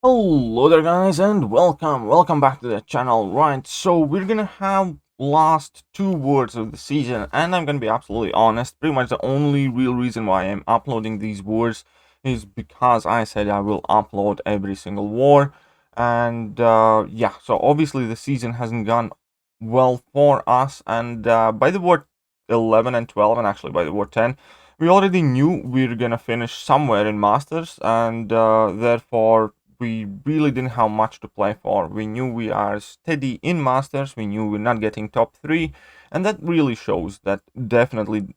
Hello there guys and welcome back to the channel. Right, so we're gonna have last two words of the season, and I'm gonna be absolutely honest, pretty much the only real reason why I'm uploading these wars is because I said I will upload every single war. And yeah, so obviously the season hasn't gone well for us, and by the war 11 and 12, and actually by the war 10, we already knew we were gonna finish somewhere in Masters, and therefore we really didn't have much to play for. We knew we are steady in Masters, we knew we're not getting top 3, and that really shows. That definitely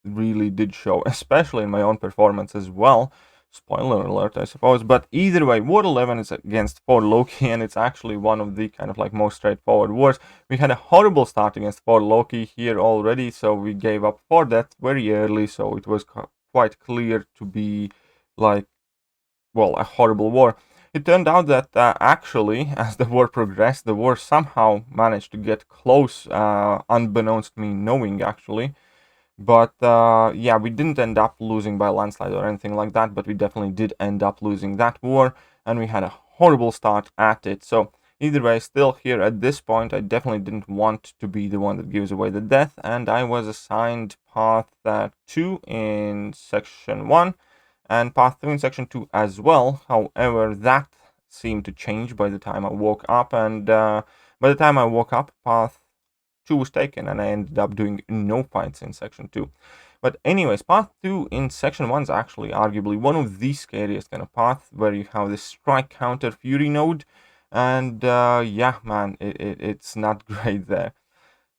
really did show, especially in my own performance as well. Spoiler alert, I suppose. But either way, War 11 is against 4 Loki, and it's actually one of the kind of like most straightforward wars. We had a horrible start against 4 Loki here already, so we gave up 4 deaths very early, so it was quite clear to be like, well, a horrible war. It turned out that actually, as the war progressed, the war somehow managed to get close, unbeknownst to me knowing actually. But yeah, we didn't end up losing by landslide or anything like that, but we definitely did end up losing that war, and we had a horrible start at it. So either way, still here at this point, I definitely didn't want to be the one that gives away the death, and I was assigned path 2 in section 1 and path 3 in section 2 as well. However, that seemed to change by the time I woke up, and by the time I woke up, path 2 was taken, and I ended up doing no fights in section 2. But anyways, path 2 in section 1 is actually arguably one of the scariest kind of paths, where you have this strike counter fury node, and yeah, man, it's not great there.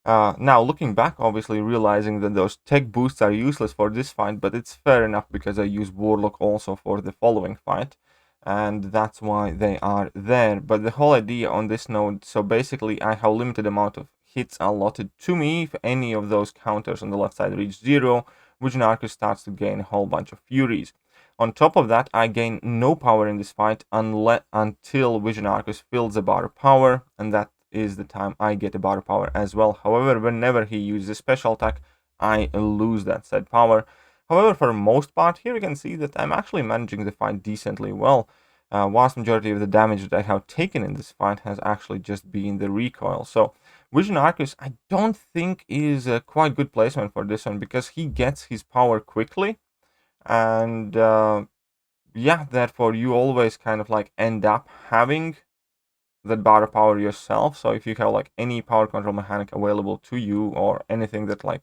Now, looking back, obviously realizing that those tech boosts are useless for this fight, but it's fair enough because I use Warlock also for the following fight, and that's why they are there. But the whole idea on this node, so basically I have limited amount of hits allotted to me. If any of those counters on the left side reach 0, Vision Arcus starts to gain a whole bunch of Furies. On top of that, I gain no power in this fight until Vision Arcus fills a bar of power, and that is the time I get a bar of power as well. However, whenever he uses a special attack, I lose that said power. However, for the most part, here you can see that I'm actually managing the fight decently well. Vast majority of the damage that I have taken in this fight has actually just been the recoil. So Vision Arcus, I don't think is a quite good placement for this one, because he gets his power quickly, and yeah, therefore you always kind of like end up having that bar of power yourself. So if you have like any power control mechanic available to you, or anything that like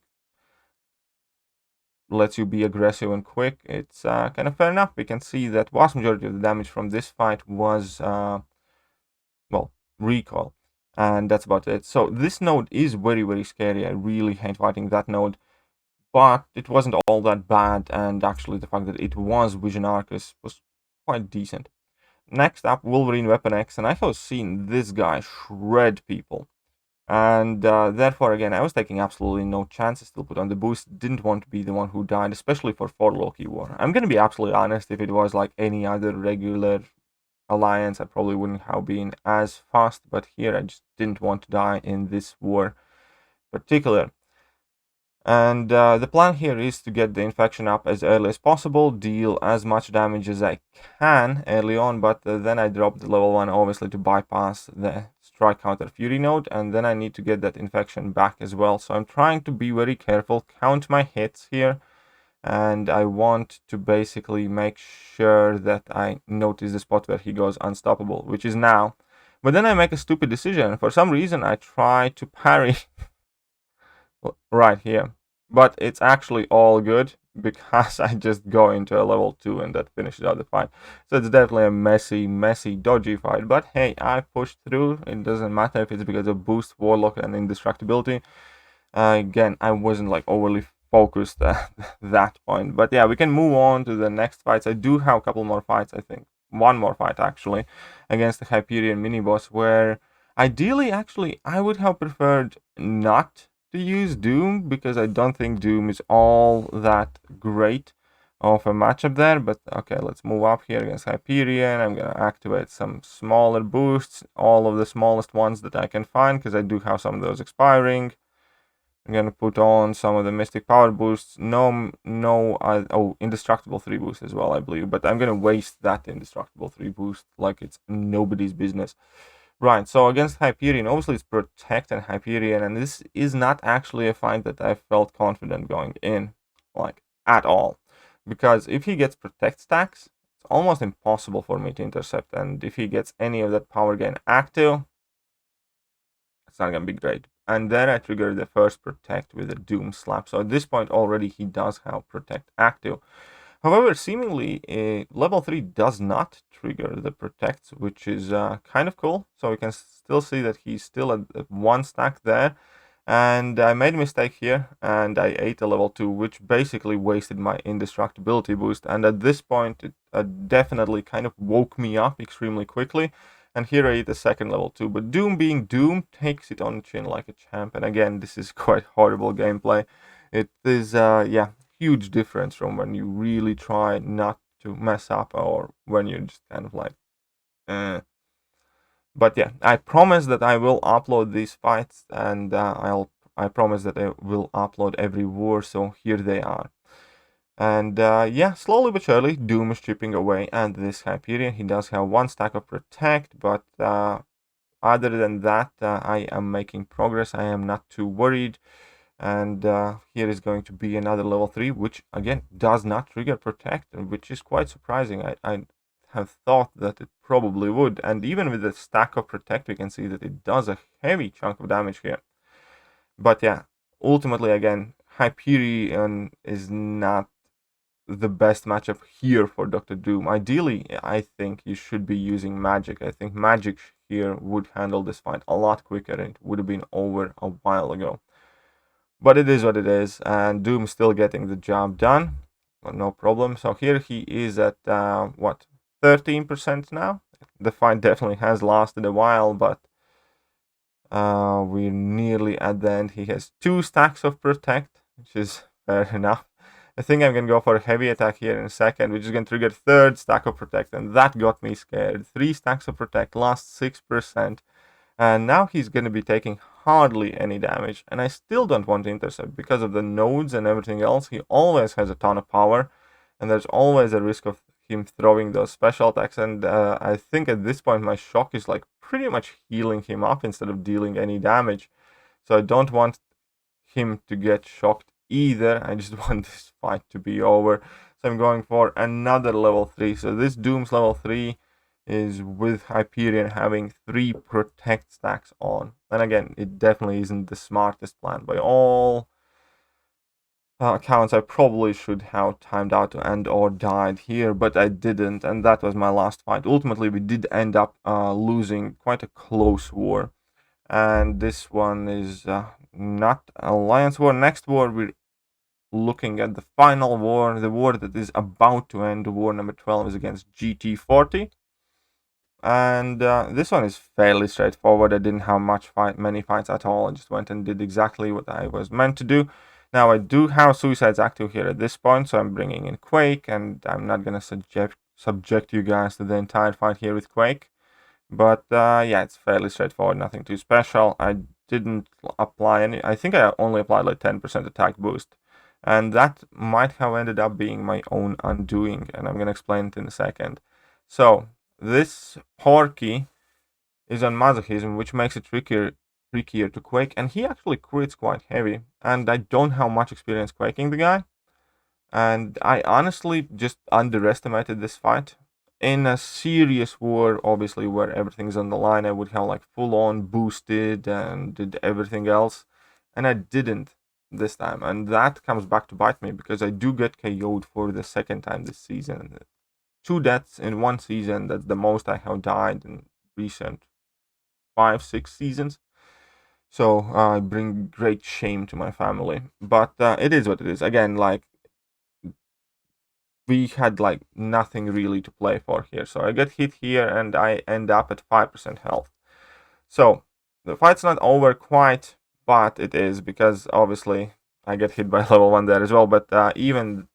lets you be aggressive and quick, it's kind of fair enough. We can see that vast majority of the damage from this fight was well, recoil, and that's about it. So this node is very scary. I really hate fighting that node, but it wasn't all that bad, and actually the fact that it was Vision Arcus was quite decent. Next up, Wolverine Weapon X, and I have seen this guy shred people. And therefore, again, I was taking absolutely no chances. Still put on the boost. Didn't want to be the one who died, especially for 4 Loki War. I'm gonna be absolutely honest, if it was like any other regular alliance, I probably wouldn't have been as fast. But here, I just didn't want to die in this war particular. And the plan here is to get the infection up as early as possible, deal as much damage as I can early on, but then I drop the level 1 obviously to bypass the strike counter fury node, and then I need to get that infection back as well. So I'm trying to be very careful, count my hits here, and I want to basically make sure that I notice the spot where he goes unstoppable, which is now. But then I make a stupid decision. For some reason I try to parry right here, but it's actually all good because I just go into a level 2 and that finishes out the fight. So it's definitely a messy, dodgy fight, but hey, I pushed through. It doesn't matter if it's because of boost, warlock, and indestructibility. Again, I wasn't like overly focused at that point, but yeah, we can move on to the next fights. I do have a couple more fights, I think one more fight actually, against the Hyperion mini boss, where ideally actually I would have preferred not to use Doom, because I don't think Doom is all that great of a matchup there. But okay, let's move up here against Hyperion. I'm gonna activate some smaller boosts, all of the smallest ones that I can find, because I do have some of those expiring. I'm gonna put on some of the Mystic Power boosts. Oh, Indestructible 3 boost as well, I believe. But I'm gonna waste that Indestructible 3 boost like it's nobody's business. Right, so against Hyperion, obviously it's Protect and Hyperion, and this is not actually a fight that I felt confident going in, like, at all. Because if he gets Protect stacks, it's almost impossible for me to intercept, and if he gets any of that power gain active, it's not gonna be great. And then I trigger the first Protect with a Doom Slap, so at this point already he does have Protect active. However, seemingly level 3 does not trigger the protects, which is kind of cool. So we can still see that he's still at 1 stack there. And I made a mistake here, and I ate a level 2, which basically wasted my indestructibility boost. And at this point, it definitely kind of woke me up extremely quickly. And here I ate a second level 2. But Doom being Doom takes it on the chin like a champ. And again, this is quite horrible gameplay. It is, yeah, huge difference from when you really try not to mess up or when you're just kind of like But yeah, I promise that I will upload these fights, and I promise that I will upload every war, so here they are. And yeah, slowly but surely Doom is chipping away at this Hyperion. He does have 1 stack of Protect, but other than that, I am making progress. I am not too worried. And here is going to be another level 3, which again does not trigger Protect, which is quite surprising. I have thought that it probably would, and even with the stack of Protect we can see that it does a heavy chunk of damage here. But yeah, ultimately again, Hyperion is not the best matchup here for Dr. Doom. Ideally, I think you should be using Magic. I think Magic here would handle this fight a lot quicker, and it would have been over a while ago. But it is what it is, and Doom still getting the job done. But no problem. So here he is at, what, 13% now? The fight definitely has lasted a while, but we're nearly at the end. He has 2 stacks of Protect, which is fair enough. I think I'm going to go for a heavy attack here in a second, which is going to trigger 3rd stack of Protect, and that got me scared. 3 stacks of Protect, lost 6%. And now he's going to be taking hardly any damage. And I still don't want to intercept because of the nodes and everything else. He always has a ton of power. And there's always a risk of him throwing those special attacks. And I think at this point my shock is like pretty much healing him up instead of dealing any damage. So I don't want him to get shocked either. I just want this fight to be over. So I'm going for another level 3. So this Doom's level 3 is with Hyperion having 3 Protect stacks on. And again, it definitely isn't the smartest plan. By all accounts, I probably should have timed out to end or died here, but I didn't, and that was my last fight. Ultimately, we did end up losing quite a close war. And this one is not Alliance War. Next war, we're looking at the final war, the war that is about to end. War number 12 is against GT40. And this one is fairly straightforward. I didn't have many fights at all. I just went and did exactly what I was meant to do. Now I do have Suicides active here at this point, so I'm bringing in Quake, and I'm not gonna subject you guys to the entire fight here with Quake. But yeah, it's fairly straightforward, nothing too special. I didn't apply any. I think I only applied like 10% attack boost, and that might have ended up being my own undoing, and I'm gonna explain it in a second. So this Porky is on masochism, which makes it trickier to quake, and he actually crits quite heavy, and I don't have much experience quaking the guy, and I honestly just underestimated this fight. In a serious war, obviously, where everything's on the line, I would have like full-on boosted and did everything else, and I didn't this time, and that comes back to bite me because I do get KO'd for the 2nd time this season. 2 deaths in 1 season, that's the most I have died in recent 5-6 seasons. So I bring great shame to my family. But it is what it is. Again, like, we had like nothing really to play for here. So I get hit here and I end up at 5% health. So the fight's not over quite, but it is, because obviously I get hit by level 1 there as well. But even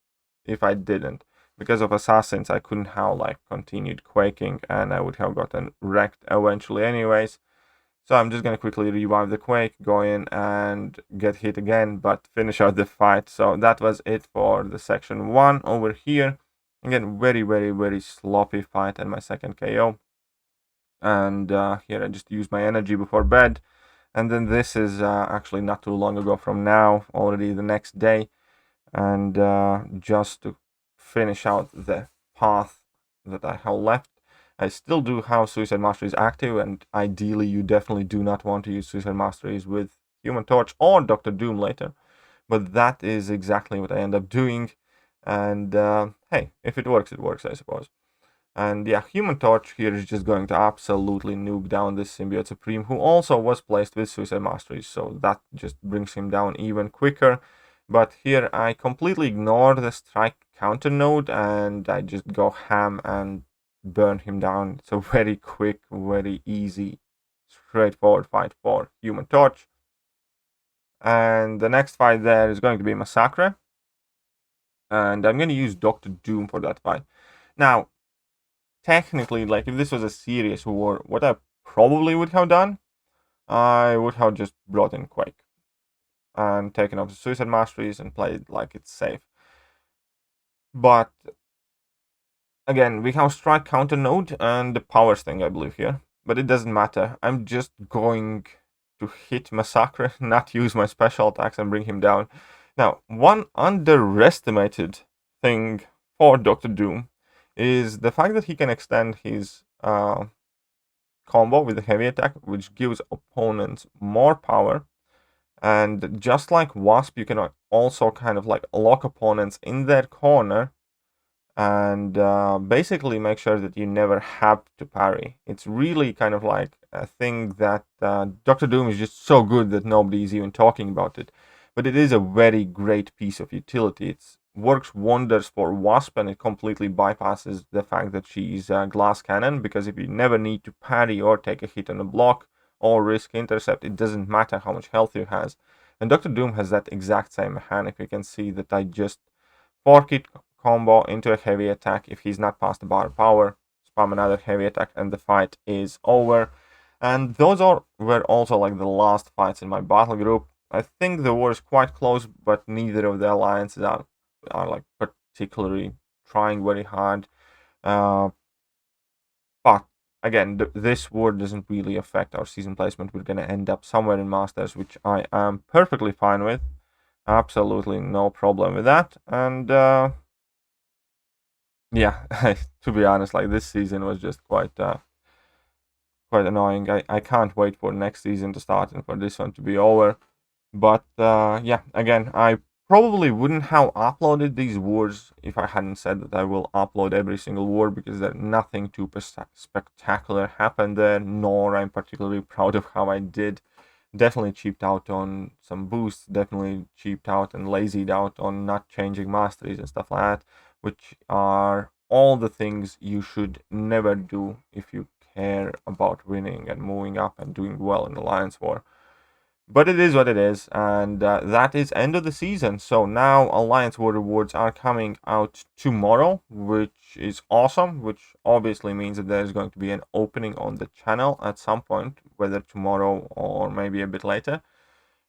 if I didn't, because of assassins, I couldn't have like continued quaking, and I would have gotten wrecked eventually anyways. So I'm just gonna quickly revive the Quake, go in and get hit again, but finish out the fight. So that was it for the section 1 over here. Again, very sloppy fight and my second KO. And here I just used my energy before bed. And then this is actually not too long ago from now, already the next day. And just to finish out the path that I have left, I still do have Suicide Masteries active, and ideally you definitely do not want to use Suicide Masteries with Human Torch or Dr. Doom later. But that is exactly what I end up doing. And hey, if it works, I suppose. And yeah, Human Torch here is just going to absolutely nuke down this Symbiote Supreme, who also was placed with Suicide Masteries, so that just brings him down even quicker. But here I completely ignore the strike counter node, and I just go ham and burn him down. It's a very quick, very easy, straightforward fight for Human Torch. And the next fight there is going to be Massacre. And I'm going to use Dr. Doom for that fight. Now, technically, like, if this was a serious war, what I probably would have done, I would have just brought in Quake and taken off the Suicide Masteries and played like it's safe. But again, we have strike counter node and the powers thing, I believe, here. But it doesn't matter. I'm just going to hit Massacre, not use my special attacks and bring him down. Now, one underestimated thing for Dr. Doom is the fact that he can extend his combo with the heavy attack, which gives opponents more power. And just like Wasp, you can also kind of like lock opponents in their corner and basically make sure that you never have to parry. It's really kind of like a thing that Dr. Doom is just so good that nobody is even talking about it. But it is a very great piece of utility. It works wonders for Wasp, and it completely bypasses the fact that she's a glass cannon, because if you never need to parry or take a hit on a block or risk intercept, it doesn't matter how much health you has. And Dr. Doom has that exact same mechanic. You can see that I just Porky combo into a heavy attack. If he's not past the bar of power, spam another heavy attack and the fight is over. And those were also like the last fights in my battle group. I think the war is quite close, but neither of the alliances are like particularly trying very hard. But again, this war doesn't really affect our season placement. We're going to end up somewhere in Masters, which I am perfectly fine with. Absolutely no problem with that. And yeah, to be honest, like, this season was just quite annoying. I can't wait for next season to start and for this one to be over. But yeah, again, I probably wouldn't have uploaded these wars if I hadn't said that I will upload every single war, because there's nothing too spectacular happened there, nor I'm particularly proud of how I did. Definitely cheaped out on some boosts, definitely cheaped out and lazied out on not changing masteries and stuff like that, which are all the things you should never do if you care about winning and moving up and doing well in Alliance War. But it is what it is, and that is end of the season. So now Alliance War rewards are coming out tomorrow, which is awesome, which obviously means that there's going to be an opening on the channel at some point, whether tomorrow or maybe a bit later.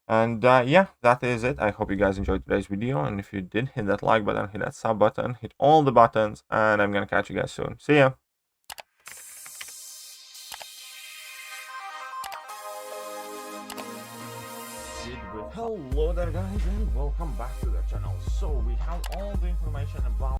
And yeah, that is it. I hope you guys enjoyed today's video, and if you did, hit that like button, hit that sub button, hit all the buttons, and I'm gonna catch you guys soon. See ya! Hello there guys, and welcome back to the channel. So we have all the information about